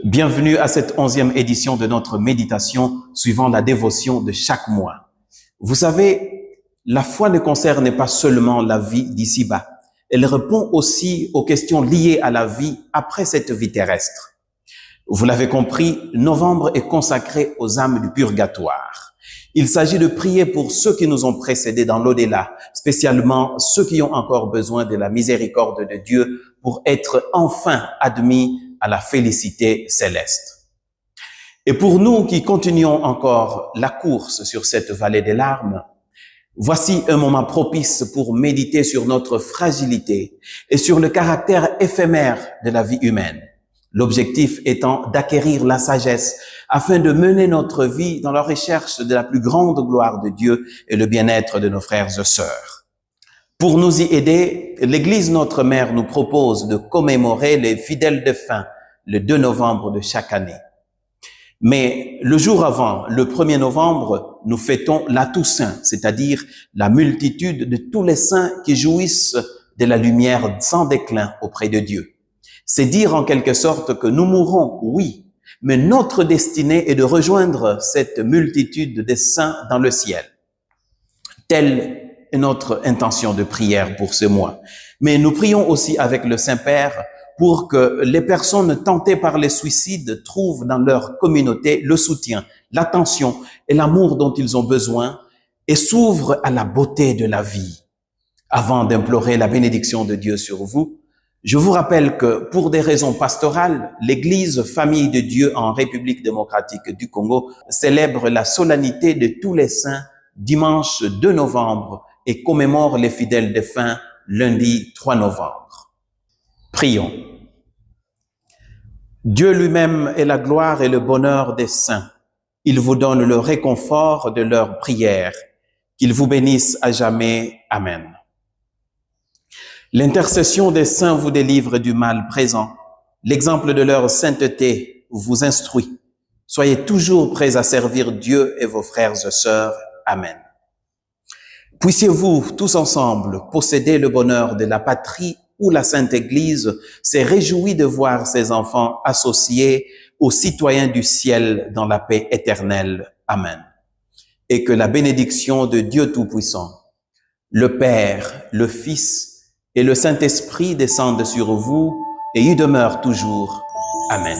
Bienvenue à cette 11e édition de notre méditation suivant la dévotion de chaque mois. Vous savez, la foi ne concerne pas seulement la vie d'ici-bas. Elle répond aussi aux questions liées à la vie après cette vie terrestre. Vous l'avez compris, novembre est consacré aux âmes du purgatoire. Il s'agit de prier pour ceux qui nous ont précédés dans l'au-delà, spécialement ceux qui ont encore besoin de la miséricorde de Dieu pour être enfin admis à la félicité céleste. Et pour nous qui continuons encore la course sur cette vallée des larmes, voici un moment propice pour méditer sur notre fragilité et sur le caractère éphémère de la vie humaine. L'objectif étant d'acquérir la sagesse afin de mener notre vie dans la recherche de la plus grande gloire de Dieu et le bien-être de nos frères et sœurs. Pour nous y aider, l'Église Notre Mère nous propose de commémorer les fidèles défunts le 2 novembre de chaque année. Mais le jour avant, le 1er novembre, nous fêtons la Toussaint, c'est-à-dire la multitude de tous les saints qui jouissent de la lumière sans déclin auprès de Dieu. C'est dire en quelque sorte que nous mourrons, oui, mais notre destinée est de rejoindre cette multitude des saints dans le ciel. Telle est notre intention de prière pour ce mois. Mais nous prions aussi avec le Saint-Père pour que les personnes tentées par les suicides trouvent dans leur communauté le soutien, l'attention et l'amour dont ils ont besoin et s'ouvrent à la beauté de la vie. Avant d'implorer la bénédiction de Dieu sur vous, je vous rappelle que pour des raisons pastorales, l'Église Famille de Dieu en République démocratique du Congo célèbre la solennité de tous les saints dimanche 2 novembre et commémore les fidèles défunts lundi 3 novembre. Prions. Dieu lui-même est la gloire et le bonheur des saints. Il vous donne le réconfort de leurs prières. Qu'il vous bénisse à jamais. Amen. L'intercession des saints vous délivre du mal présent. L'exemple de leur sainteté vous instruit. Soyez toujours prêts à servir Dieu et vos frères et sœurs. Amen. Puissiez-vous tous ensemble posséder le bonheur de la patrie où la Sainte Église s'est réjouie de voir ses enfants associés aux citoyens du ciel dans la paix éternelle. Amen. Et que la bénédiction de Dieu Tout-Puissant, le Père, le Fils et le Saint-Esprit descendent sur vous et y demeurent toujours. Amen.